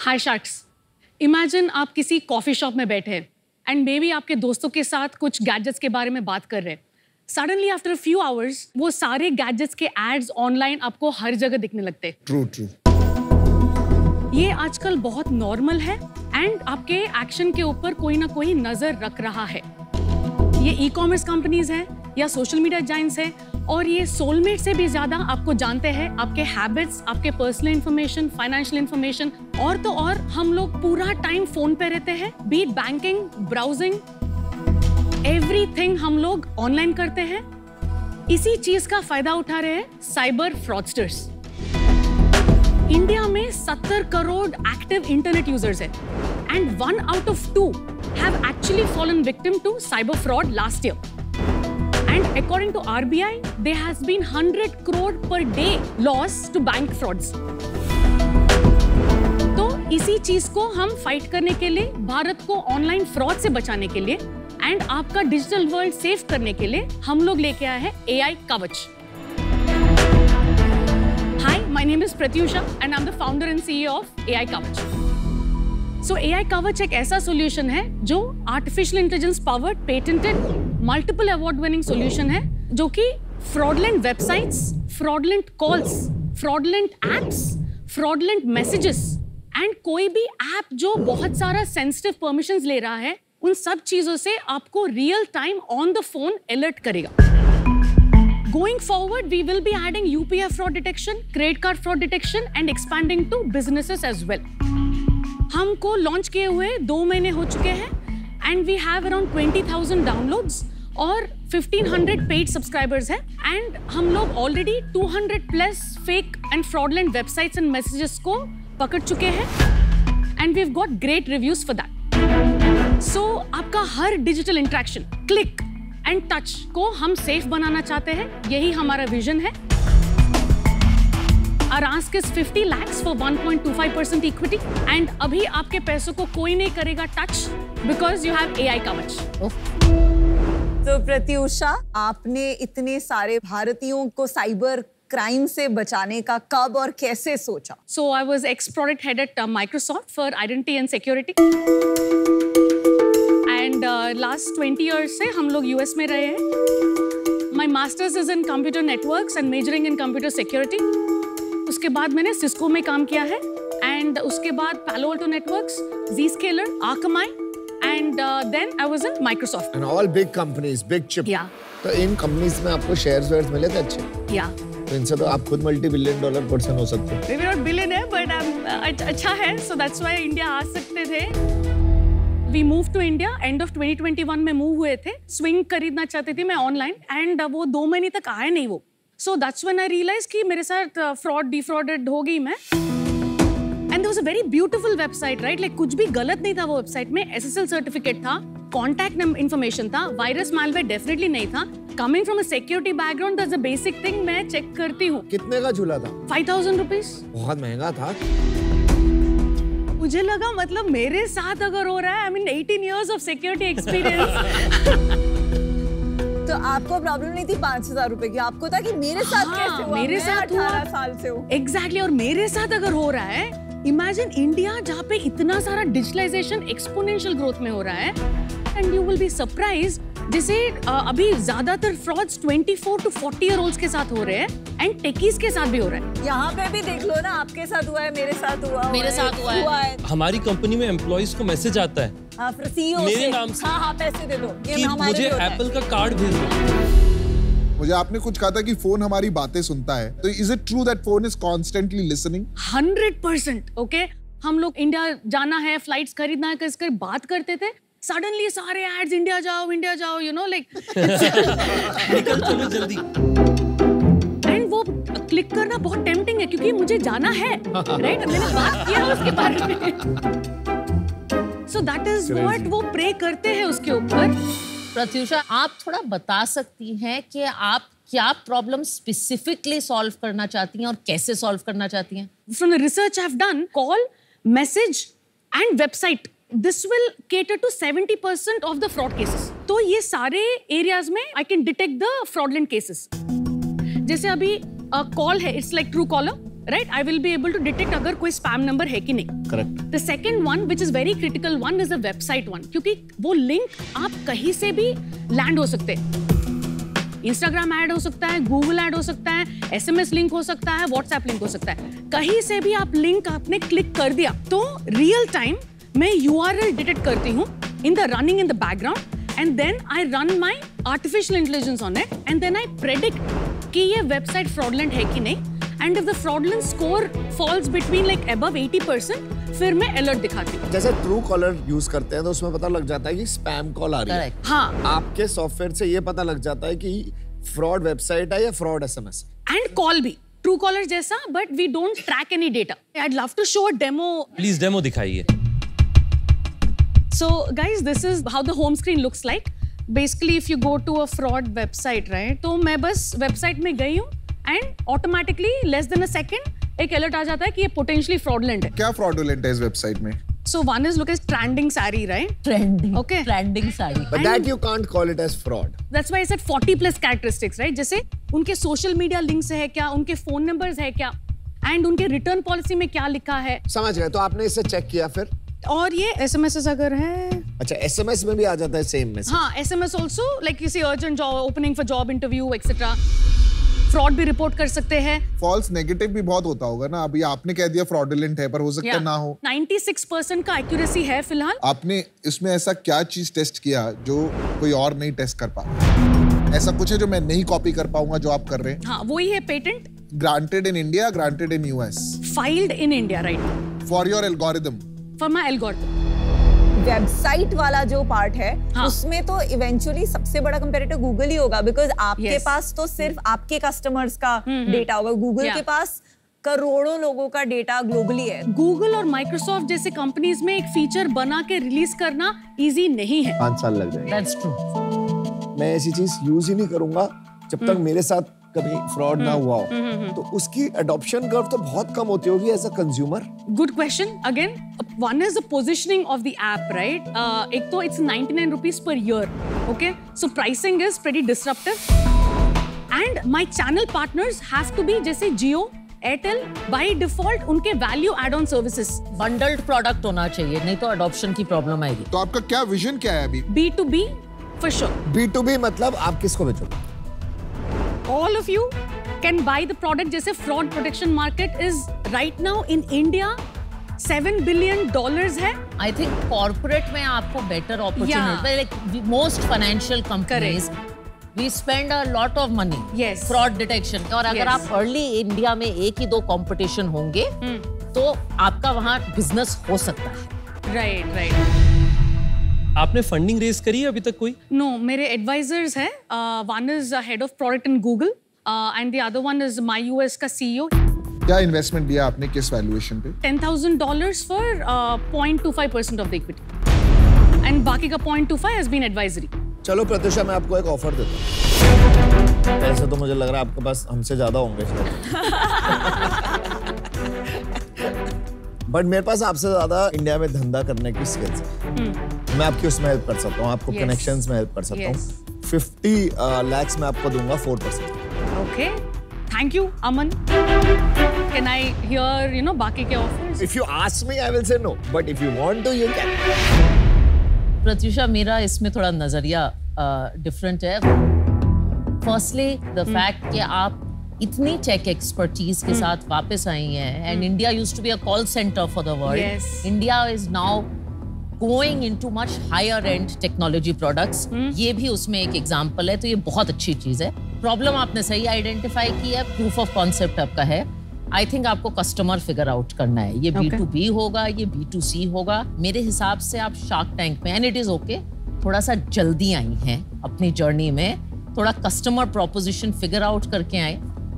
हाय sharks, imagine आप किसी coffee shop में बैठे हैं एंड मे बी आपके दोस्तों के साथ कुछ गैजेट्स के बारे में बात कर रहे हैं. Suddenly after a few hours वो सारे गैजेट्स के एड्स ऑनलाइन आपको हर जगह दिखने लगते हैं. ट्रू. ये आजकल बहुत नॉर्मल है एंड आपके एक्शन के ऊपर कोई ना कोई नजर रख रहा है. ये ई कॉमर्स कंपनीज हैं या सोशल मीडिया जाइंट्स हैं और ये सोलमेट से भी ज्यादा आपको जानते हैं, आपके हैबिट्स, आपके पर्सनल इंफॉर्मेशन, फाइनेंशियल इंफॉर्मेशन. और तो और हम लोग पूरा टाइम फोन पे रहते हैं, B it banking, browsing, everything हम लोग ऑनलाइन करते हैं. इसी चीज का फायदा उठा रहे हैं साइबर फ्रॉडस्टर्स. इंडिया में 70 करोड़ एक्टिव इंटरनेट यूजर्स हैं and 1 out of 2 have actually fallen victim to cyber fraud last year. And according to RBI, there has been 100 crore per day loss to bank frauds. तो इसी चीज को हम fight करने के लिए, भारत को ऑनलाइन फ्रॉड से बचाने के लिए एंड आपका डिजिटल वर्ल्ड सेव करने के लिए हम लोग लेके आए हैं AI कवच. Hi, my name is Pratyusha and I'm the founder and CEO of AI Kavach. So AI Kavach एक ऐसा solution है जो artificial intelligence powered, patented, multiple award winning solution है जो कि fraudulent websites, fraudulent calls, fraudulent apps, fraudulent messages and कोई भी app जो बहुत सारा sensitive permissions ले रहा है, उन सब चीजों से आपको real time on the phone alert करेगा. Going forward, we will be adding UPI fraud detection, credit card fraud detection and expanding to businesses as well. हमको लॉन्च किए हुए 2 महीने हो चुके हैं and we have around 20,000 downloads और 1500 paid subscribers हैं and हम लोग already 200 plus fake and fraudulent websites and messages को पकड़ चुके हैं and we've got great reviews for that. So आपका हर digital interaction, click and touch को हम सेफ बनाना चाहते हैं. यही हमारा विजन है. Our ask is 50 lakhs for 1.25% equity and अभी आपके पैसों को कोई नहीं करेगा touch because you have AI कवच. तो प्रत्युषा, आपने इतने सारे भारतीयों को साइबर क्राइम से बचाने का कब और कैसे सोचा? So I was ex-product head at Microsoft for identity and security. And last 20 years से हम लोग US में रहे हैं. My masters is in computer networks and majoring in computer security. उसके बाद मैंने Cisco में काम किया है and उसके बाद Palo Alto Networks, Zscaler, Akamai and then I was in Microsoft. And all big companies, big chip. Yeah. तो इन कंपनीज में आपको शेयर्स मिले थे अच्छे? Yeah. तो इनसे तो आप खुद $multi-billion पर्सन हो सकते हैं. Maybe not billionaire but अच्छा है, so that's why India आ सकते थे. We moved to India, end of 2021 में मूव हुए थे. स्विंग खरीदना चाहती थी मैं ऑनलाइन एंड वो 2 महीने तक आए नहीं वो. So that's when I realized कि मेरे साथ फ्रॉड डिफ्रॉडेड हो गई मैं. And there was a very beautiful website, right? Like कुछ भी गलत नहीं था वो वेबसाइट में. SSL सर्टिफिकेट था, कॉन्टैक्ट इन्फॉर्मेशन था, वायरस मालवेयर डेफिनेटली नहीं था. Coming from a security background, that's a basic thing मैं चेक करती हूँ. कितने का झूला था? 5,000 rupees. बहुत महंगा था. मुझे लगा मतलब मेरे साथ अगर हो रहा है, I mean 18 years of security experience. तो आपको प्रॉब्लम नहीं थी 5,000 रुपए की, आपको था कि मेरे साथ कैसे हुआ? मेरे साथ 18 साल से हूँ. Exactly, और मेरे साथ अगर हो रहा है, इमेजिन इंडिया जहाँ पे इतना सारा डिजिटलाइजेशन एक्सपोनेंशियल ग्रोथ में हो रहा है and you will be surprised. जैसे अभी ज्यादातर फ्रॉड्स 24 to 40 year olds के साथ हो रहे हैं एंड टेकीज के साथ भी हो रहा है. यहाँ पे भी देख लो ना, आपके साथ हुआ है, मेरे साथ हुआ है. हमारी कंपनी में एम्प्लॉइज को मैसेज आता है CEO मेरे नाम से. हाँ, पैसे दे दो कि मुझे एप्पल का कार्ड भेज दो. मुझे आपने कुछ कहा था कि फोन हमारी बातें सुनता है, तो is it true that phone is constantly listening? 100%. Okay, हम लोग इंडिया जाना है, फ्लाइट्स खरीदना है, कर बात करते थे. सडनली सारे एड्स इंडिया जाओ, यू नो लाइक निकल चलो जल्दी. एंड वो क्लिक करना बहुत टेम्पटिंग है क्योंकि मुझे जाना है, राइट? मैंने बात किया उसके बारे में. सो दैट इज व्हाट वो प्रे करते हैं उसके ऊपर. प्रत्युषा, आप थोड़ा बता सकती हैं कि आप क्या प्रॉब्लम स्पेसिफिकली सॉल्व करना चाहती हैं और कैसे सॉल्व करना चाहती हैं? From the research I've done, call, message and website, this will cater to 70% of the fraud cases. तो ये सारे areas में I can detect the fraudulent cases. जैसे अभी कॉल है, it's like Truecaller, right? I will be able to detect अगर कोई spam number है कि नहीं. Correct. The second one, which is very critical one, is the website one. क्योंकि वो link आप कहीं से भी land हो सकते हैं. Instagram ad हो सकता है, Google ad हो सकता है, SMS link हो सकता है, WhatsApp link हो सकता है. कहीं से भी आप link आपने click कर दिया, तो real time मैं URL detect करती हूँ running in the background, and then I run my artificial intelligence on it, and then I predict कि ये website fraudulent है कि नहीं, and if the fraudulent score falls between like above 80%, फिर मैं alert दिखाती हूँ. जैसे ट्रू कॉलर यूज करते हैं तो उसमें पता लग जाता है कि स्पैम कॉल आ रही है. हाँ. आपके सॉफ्टवेयर से ये पता लग जाता है कि फ्रॉड वेबसाइट है या फ्रॉड SMS. And call भी Truecaller जैसा, but we don't track any data. I'd love to show a demo. Please demo दिखाइए. So guys, this is how the home screen looks like. Basically, if you go to a fraud website, right? तो मैं बस website में गई हूँ and automatically less than a second एक alert आ जाता है कि ये potentially fraudulent है. क्या fraudulent है इस वेबसाइट में? So one is look as trending saree, right? Trending. Okay. Trending sari. But that you can't call it as fraud. That's why I said 40 plus characteristics, right? जैसे उनके social media links है क्या, उनके phone numbers है क्या, and उनके return policy में क्या लिखा है. समझ गए. तो आपने इसे चेक किया फिर? और ये SMS अगर है. अच्छा, SMS में भी आ जाता है सेम मैसेज. हाँ, SMS also like you see urgent job opening for job interview etc. Fraud भी रिपोर्ट कर सकते हैं. फॉल्स नेगेटिव भी बहुत होता होगा ना. अभी आपने कह दिया फ्रॉडुलेंट है, पर हो सकता है ना हो. 96% का एक्यूरेसी है फिलहाल. आपने इसमें ऐसा क्या चीज टेस्ट किया जो कोई और नहीं टेस्ट कर पा? ऐसा कुछ है जो मैं नहीं कॉपी कर पाऊंगा जो आप कर रहे हैं? हाँ, वही है patent. Granted in India, granted in US. Filed in India, right. For your algorithm. For my algorithm. Website वाला जो पार्ट है, हाँ. उसमें तो इवेंचुअली सबसे बड़ा कंपैरेटर गूगल ही होगा, बिकॉज आपके Yes. पास तो सिर्फ आपके कस्टमर्स का डेटा होगा. Google Yeah. के पास करोड़ों लोगों का डेटा ग्लोबली है. गूगल और माइक्रोसॉफ्ट जैसे कंपनीज में एक फीचर बना के रिलीज करना इजी नहीं है. 5 साल लग जाएंगे. That's true. मैं ऐसी चीज यूज ही नहीं करूंगा जब तक मेरे साथ कभी फ्रॉड ना हुआ हो. तो उसकी अडॉप्शन कर्व तो बहुत कम होती होगी as a consumer. Good question. Again, one is the positioning of the app, right. एक तो it's 99 rupees per year. Okay, so pricing is pretty disruptive. And my channel partners have to be जैसे Jio, Airtel, by default उनके value add on services. Bundled product होना चाहिए, नहीं तो adoption की problem आएगी. तो आपका क्या विजन क्या है अभी? B2B for sure. B2B मतलब आप किसको बेचोगे? All of you can buy the product. जैसे fraud protection market is right now in India $7 billion है. I think corporate में आपको better opportunity. Yeah. Like most financial companies, we spend a lot of money. Yes. Fraud detection. और अगर Yes. आप early India में एक ही 2 competition होंगे, तो आपका वहाँ business हो सकता है. Right, right. आपने फंडिंग रेज करी है अभी तक कोई? No, मेरे advisors हैं. One is head of product in Google, and the other one is MyUS का CEO. क्या इन्वेस्टमेंट दिया आपने, किस वैल्यूएशन पे? $10,000 for 0.25% of the equity. And बाकी का 0.25 has been advisory. चलो प्रत्युषा, मैं आपको एक ऑफर देता हूँ. ऐसे तो मुझे लग रहा है आपके पास हमसे ज्यादा होंगे बट मेरे पास आपसे ज्यादा इंडिया में धंधा करने की स्किल्स है. मैं आपकी उसमें हेल्प कर सकता हूँ, आपको Yes. कनेक्शंस में हेल्प कर सकता Yes. हूँ. 50 lakhs मैं आपको दूंगा 4%. Okay. Thank you, Aman. Can I hear, बाकी के offers? If you ask me, I will say no. But if you want to, you can. Pratyusha, मेरा इसमें थोड़ा नजरिया डिफरेंट है. फर्स्टली द फैक्ट कि आप इतनी टेक एक्सपर्टीज के साथ वापस आई हैं, and India used to be a call centre for the world. Yes. India is now going into much higher and technology products. ये भी उसमें एक एग्जांपल है, तो ये बहुत अच्छी चीज है. प्रॉब्लम आपने सही आइडेंटिफाई की है, प्रूफ ऑफ कॉन्सेप्ट आपका है. आई थिंक आपको कस्टमर फिगर आउट करना है. ये Okay. B2B होगा, ये B2C होगा. मेरे हिसाब से आप शार्क टैंक में, एंड इट इज ओके, थोड़ा सा जल्दी आई हैं अपनी जर्नी में. थोड़ा कस्टमर प्रोपोजिशन फिगर आउट करके आए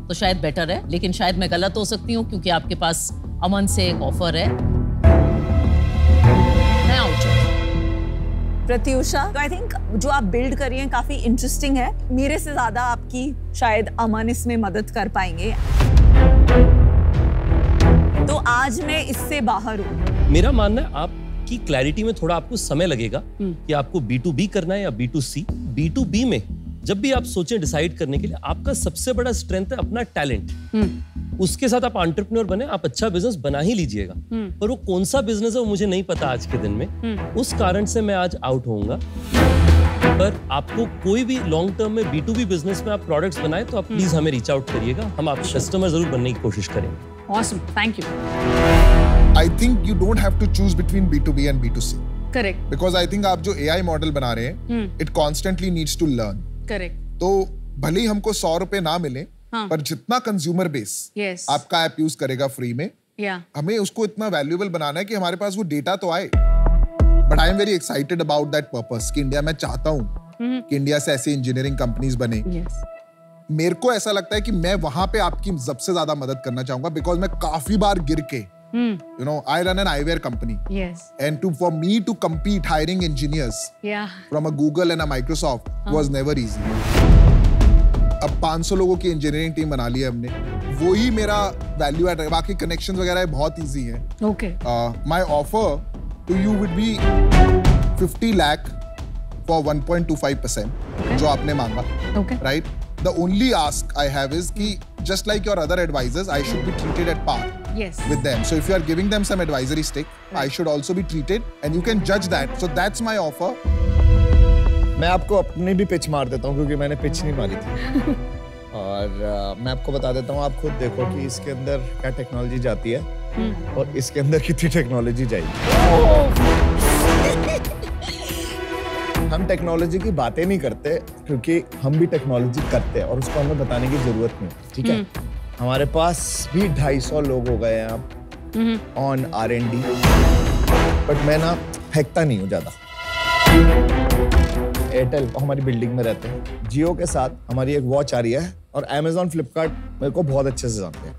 तो शायद बेटर है. लेकिन शायद मैं गलत हो सकती हूँ, क्योंकि आपके पास अमन से एक ऑफर है. मैं आउट. प्रत्युषा, तो आई थिंक जो आप बिल्ड कर रही हैं काफी इंटरेस्टिंग है. मेरे से ज्यादा आपकी शायद अमन इसमें मदद कर पाएंगे. तो आज मैं इससे बाहर हूँ. मेरा मानना है आपकी क्लैरिटी में थोड़ा आपको समय लगेगा कि आपको B2B करना है या B2C. B2B में जब भी आप सोचें डिसाइड करने के लिए, आपका सबसे बड़ा स्ट्रेंथ है अपना टैलेंट. उसके साथ आप एंटरप्रेन्योर बने, आप अच्छा बिजनेस बना ही लीजिएगा। पर वो कौन सा बिजनेस है वो मुझे नहीं पता आज के दिन में, उस कारण से मैं आज आउट होऊंगा। पर आपको कोई भी लॉन्ग टर्म में B2B बिजनेस में आप प्रोडक्ट्स बनाए तो आप प्लीज हमें रीच आउट करिएगा, हम आपके कस्टमर जरूर बनने की कोशिश करेंगे। Awesome, thank you. I think you don't have to choose between B2B and B2C. Correct, Because I think आप जो AI मॉडल बना रहे हैं, it constantly needs to learn. Correct, तो भले ही हमको 100 रुपए ना मिले, हाँ. पर जितना कंज्यूमर बेस Yes. आपका ऐप यूज करेगा फ्री में, या हमें उसको इतना वैल्यूएबल बनाना है कि हमारे पास वो डेटा तो आए। But I am very excited about that purpose कि इंडिया में चाहता हूँ कि इंडिया से ऐसी इंजीनियरिंग कंपनीज बने। यस, मेरे को ऐसा लगता है कि मैं वहां पे आपकी सबसे ज्यादा मदद करना चाहूंगा, बिकॉज मैं काफी बार गिर के, you know, I run an eyewear company, yes, and for me to compete hiring engineers या, from a Google and a Microsoft was never easy. अब 500 लोगों की इंजीनियरिंग टीम बना ली है हमने, वही मेरा वैल्यू एड है। बाकी कनेक्शंस वगैरह बहुत इजी हैं। Okay, My offer to you would be 50 lakh for 1.25%, जो आपने मांगा, okay, right? The only ask I have is कि just like your other advisors, I should be treated at par yes, with them. So if you are giving them some advisory stake, I should also be treated, and you can judge that. So that's my offer. मैं आपको अपनी भी pitch मार देता हूँ क्योंकि मैंने pitch नहीं मारी थी। और मैं आपको बता देता हूँ, आप खुद देखो कि इसके अंदर क्या टेक्नोलॉजी जाती है और इसके अंदर कितनी टेक्नोलॉजी जाएगी। हम टेक्नोलॉजी की बातें नहीं करते क्योंकि हम भी टेक्नोलॉजी करते हैं और उसको हमें बताने की जरूरत नहीं, ठीक है। हमारे पास भी 250 लोग हो गए हैं अब ऑन R&D, बट मैं ना फेंकता नहीं हूँ ज्यादा। एयरटेल हमारी बिल्डिंग में रहते हैं, जियो के साथ हमारी एक वॉच आ रही है और Amazon, फ्लिपकार्ट मेरे को बहुत अच्छे से जानते हैं।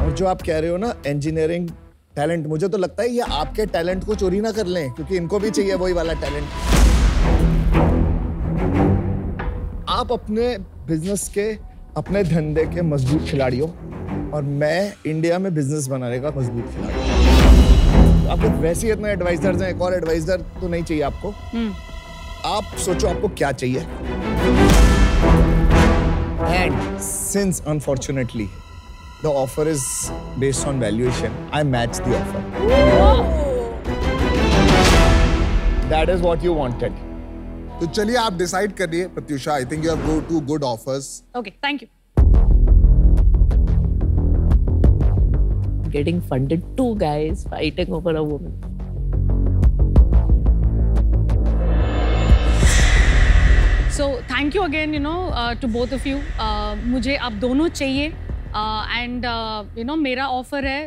और जो आप कह रहे हो ना इंजीनियरिंग टैलेंट, मुझे तो लगता है ये आपके टैलेंट को चोरी ना कर लें क्योंकि इनको भी चाहिए वही वाला टैलेंट। आप अपने बिजनेस के, अपने धंधे के मजबूत खिलाड़ी हो और मैं इंडिया में बिजनेस बनाने का मजबूत खिलाड़ी हूं। आपको वैसे ही इतने एडवाइजर्स हैं, एक और एडवाइजर तो नहीं चाहिए आपको। आप सोचो आपको क्या चाहिए। And since unfortunately the offer is based on valuation, I match the offer. That is what you wanted. तो चलिए आप डिसाइड करिए Pratyusha. I think you have go to good offers. Okay, thank you. Getting funded, 2 guys fighting over a woman. So thank you again, to both of you. मुझे आप दोनों चाहिए and मेरा offer है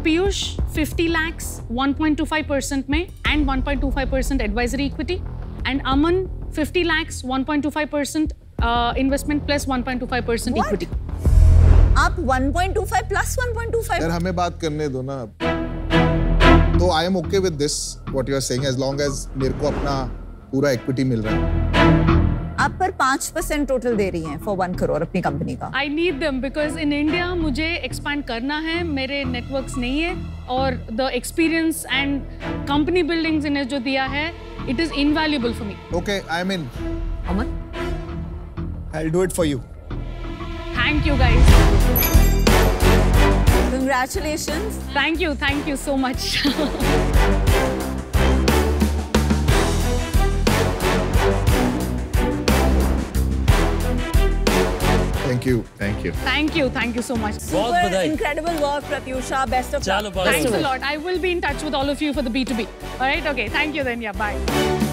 पीयूष 50 lakhs 1.25% में and 1.25% advisory equity, and Aman 50 lakhs 1.25% investment plus 1.25% What? equity. आप 1.25 plus 1.25? यार हमें बात करने दो ना। तो I am okay with this what you are saying, as long as मेरे को अपना पूरा इक्विटी मिल रहा है। आप पर 5% टोटल दे रही हैं फॉर 1 करोड़ अपनी कंपनी का। I need them because in India मुझे expand करना है, मेरे networks नहीं है और the experience and company buildings इन्हें जो दिया है, it is invaluable for me. Okay, I'm in. Aman? I'll do it for you. Thank you guys. Congratulations. Thank you so much. Thank you. Thank you so much. बहुत Super बधाई। incredible work, Pratyusha. Best of चलो luck. बहुत Thanks a lot. I will be in touch with all of you for the B2B. All right? Okay. Thank you then. Yeah, bye.